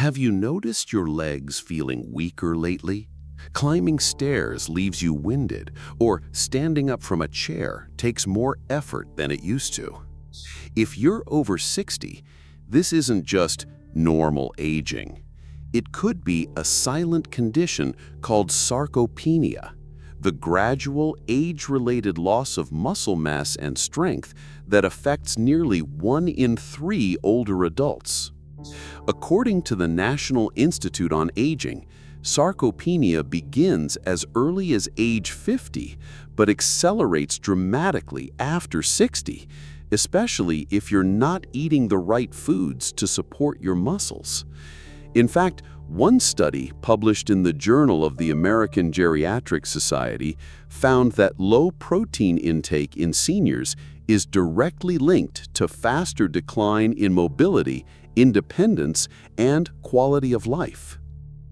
Have you noticed your legs feeling weaker lately? Climbing stairs leaves you winded, or standing up from a chair takes more effort than it used to. If you're over 60, this isn't just normal aging. It could be a silent condition called sarcopenia, the gradual age-related loss of muscle mass and strength that affects nearly 1 in 3 older adults. According to the National Institute on Aging, sarcopenia begins as early as age 50, but accelerates dramatically after 60, especially if you're not eating the right foods to support your muscles. In fact, one study published in the Journal of the American Geriatric Society found that low protein intake in seniors is directly linked to faster decline in mobility, independence, and quality of life.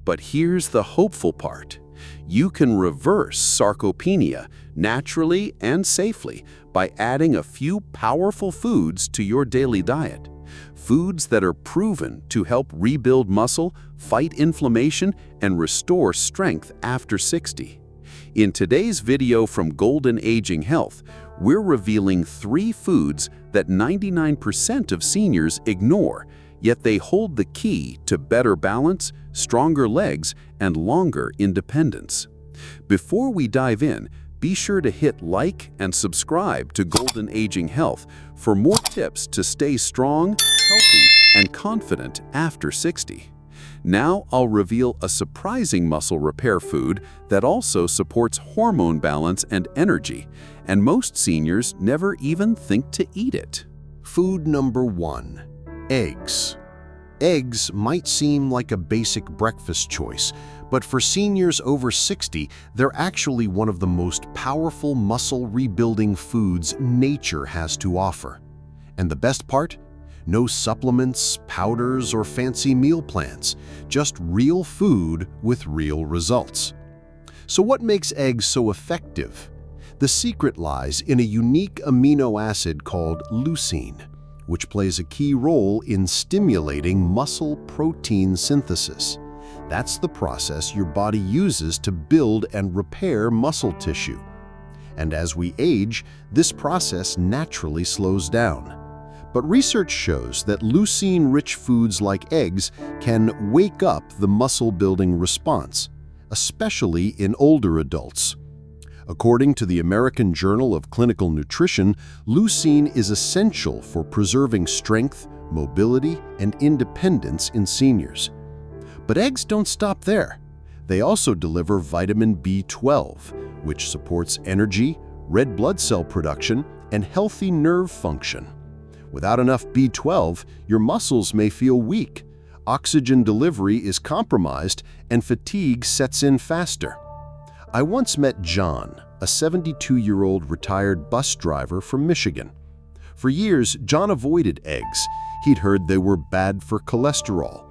But here's the hopeful part. You can reverse sarcopenia naturally and safely by adding a few powerful foods to your daily diet. Foods that are proven to help rebuild muscle, fight inflammation, and restore strength after 60. In today's video from Golden Aging Health, we're revealing 3 foods that 99% of seniors ignore, yet they hold the key to better balance, stronger legs, and longer independence. Before we dive in, be sure to hit like and subscribe to Golden Aging Health for more tips to stay strong, healthy, and confident after 60. Now I'll reveal a surprising muscle repair food that also supports hormone balance and energy, and most seniors never even think to eat it. Food number 1. Eggs. Eggs might seem like a basic breakfast choice, but for seniors over 60, they're actually one of the most powerful muscle-rebuilding foods nature has to offer. And the best part? No supplements, powders, or fancy meal plans, just real food with real results. So what makes eggs so effective? The secret lies in a unique amino acid called leucine, which plays a key role in stimulating muscle protein synthesis. That's the process your body uses to build and repair muscle tissue. And as we age, this process naturally slows down. But research shows that leucine-rich foods like eggs can wake up the muscle-building response, especially in older adults. According to the American Journal of Clinical Nutrition, leucine is essential for preserving strength, mobility, and independence in seniors. But eggs don't stop there. They also deliver vitamin B12, which supports energy, red blood cell production, and healthy nerve function. Without enough B12, your muscles may feel weak, oxygen delivery is compromised, and fatigue sets in faster. I once met John, a 72-year-old retired bus driver from Michigan. For years, John avoided eggs. He'd heard they were bad for cholesterol.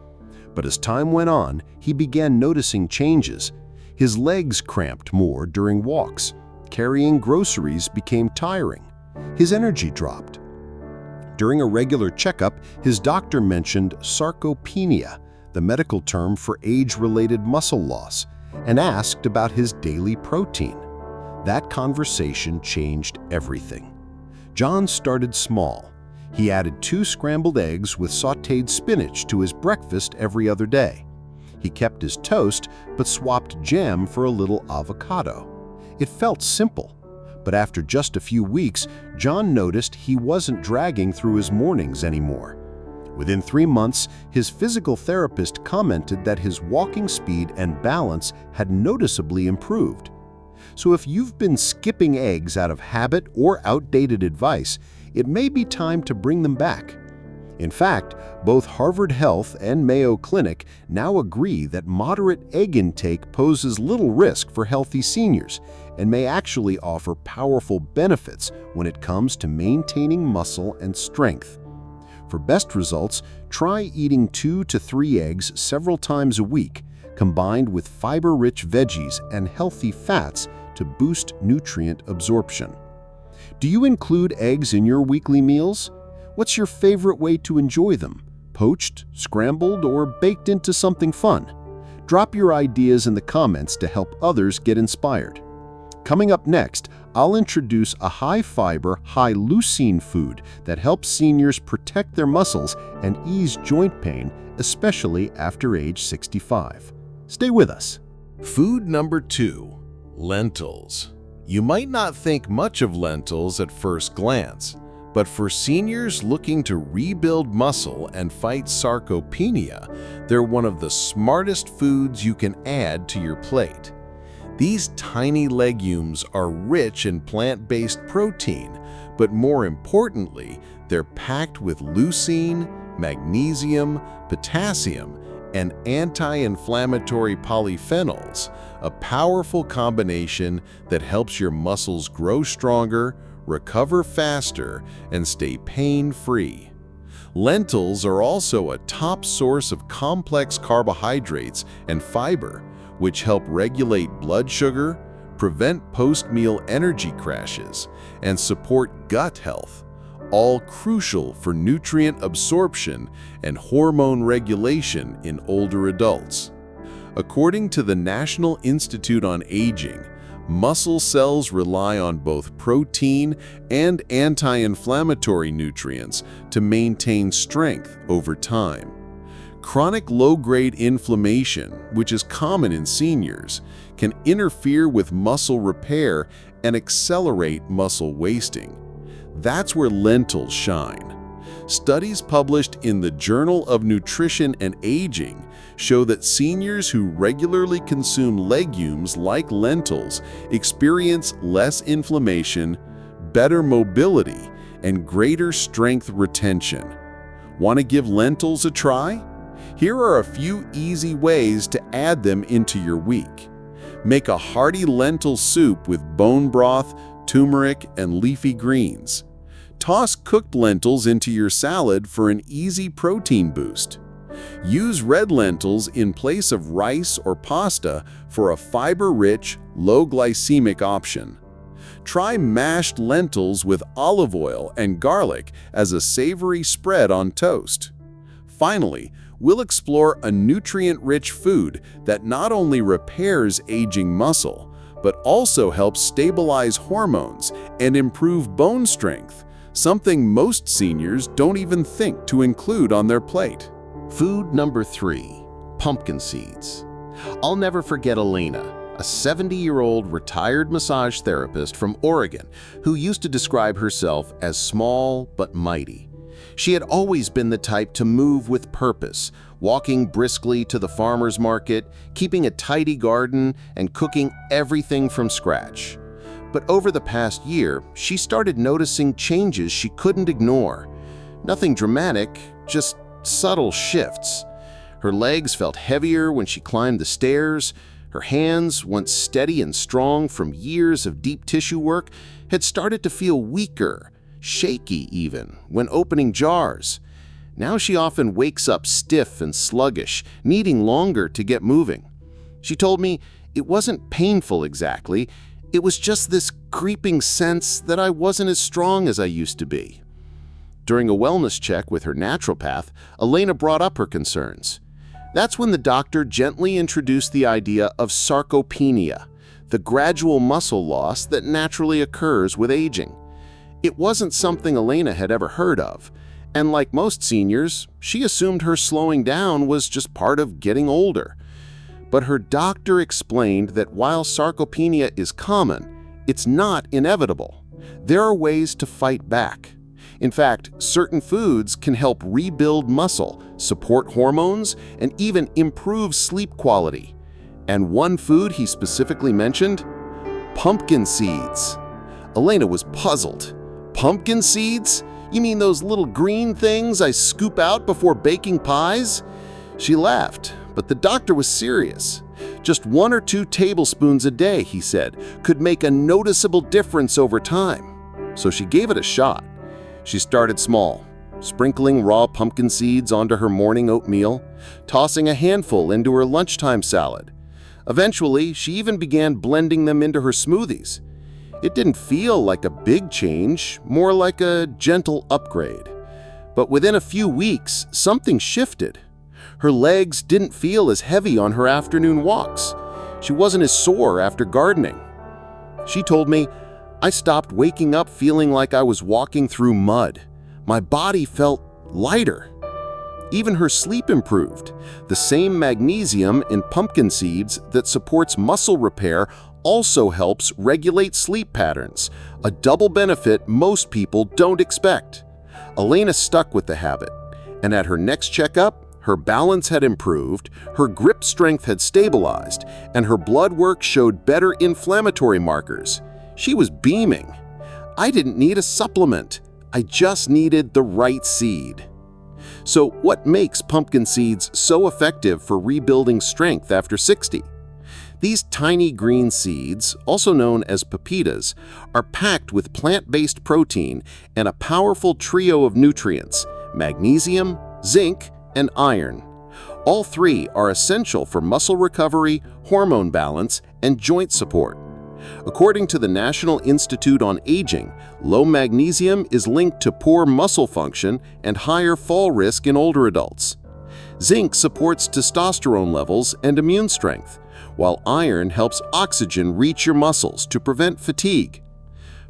But as time went on, he began noticing changes. His legs cramped more during walks. Carrying groceries became tiring. His energy dropped. During a regular checkup, his doctor mentioned sarcopenia, the medical term for age-related muscle loss, and asked about his daily protein. That conversation changed everything. John started small. He added 2 scrambled eggs with sautéed spinach to his breakfast every other day. He kept his toast, but swapped jam for a little avocado. It felt simple. But after just a few weeks, John noticed he wasn't dragging through his mornings anymore. Within 3 months, his physical therapist commented that his walking speed and balance had noticeably improved. So if you've been skipping eggs out of habit or outdated advice, it may be time to bring them back. In fact, both Harvard Health and Mayo Clinic now agree that moderate egg intake poses little risk for healthy seniors and may actually offer powerful benefits when it comes to maintaining muscle and strength. For best results, try eating 2 to 3 eggs several times a week, combined with fiber-rich veggies and healthy fats to boost nutrient absorption. Do you include eggs in your weekly meals? What's your favorite way to enjoy them? poached, scrambled, or baked into something fun? Drop your ideas in the comments to help others get inspired. Coming up next, I'll introduce a high-fiber, high-leucine food that helps seniors protect their muscles and ease joint pain, especially after age 65. Stay with us. Food number 2, lentils. You might not think much of lentils at first glance, but for seniors looking to rebuild muscle and fight sarcopenia, they're one of the smartest foods you can add to your plate. These tiny legumes are rich in plant-based protein, but more importantly, they're packed with leucine, magnesium, potassium, and anti-inflammatory polyphenols, a powerful combination that helps your muscles grow stronger, recover faster, and stay pain-free. Lentils are also a top source of complex carbohydrates and fiber, which help regulate blood sugar, prevent post-meal energy crashes, and support gut health, all crucial for nutrient absorption and hormone regulation in older adults. According to the National Institute on Aging, muscle cells rely on both protein and anti-inflammatory nutrients to maintain strength over time. Chronic low-grade inflammation, which is common in seniors, can interfere with muscle repair and accelerate muscle wasting. That's where lentils shine. Studies published in the Journal of Nutrition and Aging show that seniors who regularly consume legumes like lentils experience less inflammation, better mobility, and greater strength retention. Want to give lentils a try? Here are a few easy ways to add them into your week. Make a hearty lentil soup with bone broth, turmeric, and leafy greens. Toss cooked lentils into your salad for an easy protein boost. Use red lentils in place of rice or pasta for a fiber-rich, low-glycemic option. Try mashed lentils with olive oil and garlic as a savory spread on toast. Finally, we'll explore a nutrient-rich food that not only repairs aging muscle, but also helps stabilize hormones and improve bone strength, something most seniors don't even think to include on their plate. Food number 3, pumpkin seeds. I'll never forget Elena, a 70-year-old retired massage therapist from Oregon who used to describe herself as small but mighty. She had always been the type to move with purpose, walking briskly to the farmer's market, keeping a tidy garden, and cooking everything from scratch. But over the past year, she started noticing changes she couldn't ignore. Nothing dramatic, just subtle shifts. Her legs felt heavier when she climbed the stairs. Her hands, once steady and strong from years of deep tissue work, had started to feel weaker, shaky even, when opening jars. Now she often wakes up stiff and sluggish, needing longer to get moving. She told me it wasn't painful exactly, it was just this creeping sense that I wasn't as strong as I used to be. During a wellness check with her naturopath, Elena brought up her concerns. That's when the doctor gently introduced the idea of sarcopenia, the gradual muscle loss that naturally occurs with aging. It wasn't something Elena had ever heard of, and like most seniors, she assumed her slowing down was just part of getting older. But her doctor explained that while sarcopenia is common, it's not inevitable. There are ways to fight back. In fact, certain foods can help rebuild muscle, support hormones, and even improve sleep quality. And one food he specifically mentioned? Pumpkin seeds. Elena was puzzled. Pumpkin seeds? You mean those little green things I scoop out before baking pies? She laughed, but the doctor was serious. Just 1 or 2 tablespoons a day, he said, could make a noticeable difference over time. So she gave it a shot. She started small, sprinkling raw pumpkin seeds onto her morning oatmeal, tossing a handful into her lunchtime salad. Eventually, she even began blending them into her smoothies. It didn't feel like a big change, more like a gentle upgrade. But within a few weeks, something shifted. Her legs didn't feel as heavy on her afternoon walks. She wasn't as sore after gardening. She told me, "I stopped waking up feeling like I was walking through mud. My body felt lighter." Even her sleep improved. The same magnesium in pumpkin seeds that supports muscle repair also helps regulate sleep patterns, a double benefit most people don't expect. Elena stuck with the habit, and at her next checkup, her balance had improved, her grip strength had stabilized, and her blood work showed better inflammatory markers. She was beaming. I didn't need a supplement. I just needed the right seed. So what makes pumpkin seeds so effective for rebuilding strength after 60? These tiny green seeds, also known as pepitas, are packed with plant-based protein and a powerful trio of nutrients: magnesium, zinc, and iron. All three are essential for muscle recovery, hormone balance, and joint support. According to the National Institute on Aging, low magnesium is linked to poor muscle function and higher fall risk in older adults. Zinc supports testosterone levels and immune strength, while iron helps oxygen reach your muscles to prevent fatigue.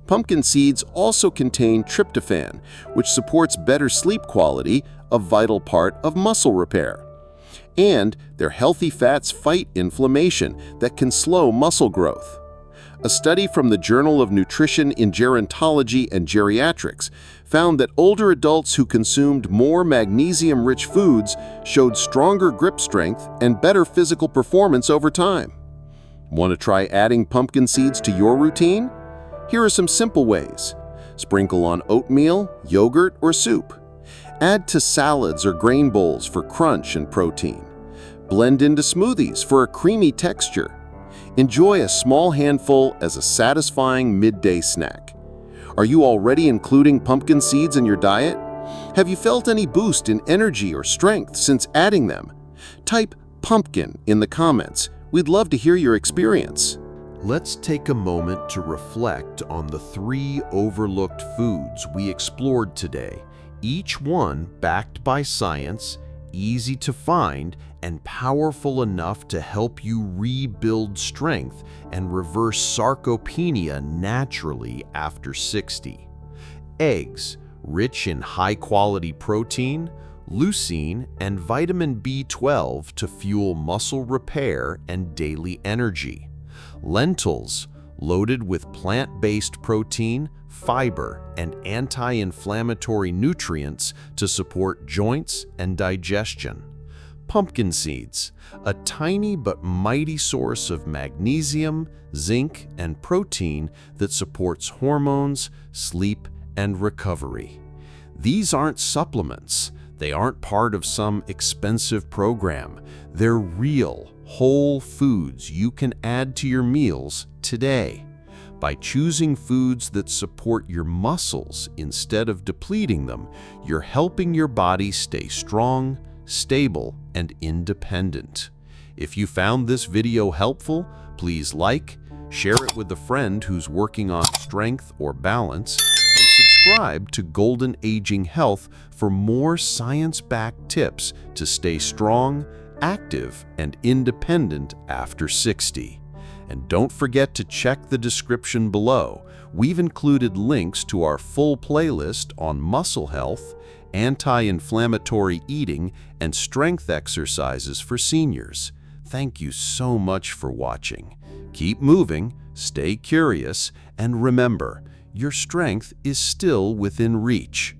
Pumpkin seeds also contain tryptophan, which supports better sleep quality, a vital part of muscle repair. And their healthy fats fight inflammation that can slow muscle growth. A study from the Journal of Nutrition in Gerontology and Geriatrics found that older adults who consumed more magnesium-rich foods showed stronger grip strength and better physical performance over time. Want to try adding pumpkin seeds to your routine? Here are some simple ways. Sprinkle on oatmeal, yogurt, or soup. Add to salads or grain bowls for crunch and protein. Blend into smoothies for a creamy texture. Enjoy a small handful as a satisfying midday snack. Are you already including pumpkin seeds in your diet? Have you felt any boost in energy or strength since adding them? Type pumpkin in the comments. We'd love to hear your experience. Let's take a moment to reflect on the 3 overlooked foods we explored today, each one backed by science, easy to find, and powerful enough to help you rebuild strength and reverse sarcopenia naturally after 60. Eggs, rich in high-quality protein, leucine, and vitamin B12 to fuel muscle repair and daily energy. Lentils, loaded with plant-based protein, fiber, and anti-inflammatory nutrients to support joints and digestion. Pumpkin seeds, a tiny but mighty source of magnesium, zinc, and protein that supports hormones, sleep, and recovery. These aren't supplements. They aren't part of some expensive program. They're real, whole foods you can add to your meals today. By choosing foods that support your muscles instead of depleting them, you're helping your body stay strong, stable, and independent. If you found this video helpful, please like, share it with a friend who's working on strength or balance, and subscribe to Golden Aging Health for more science-backed tips to stay strong, active, and independent after 60. And don't forget to check the description below. We've included links to our full playlist on muscle health, anti-inflammatory eating, and strength exercises for seniors. Thank you so much for watching. Keep moving, stay curious, and remember, your strength is still within reach.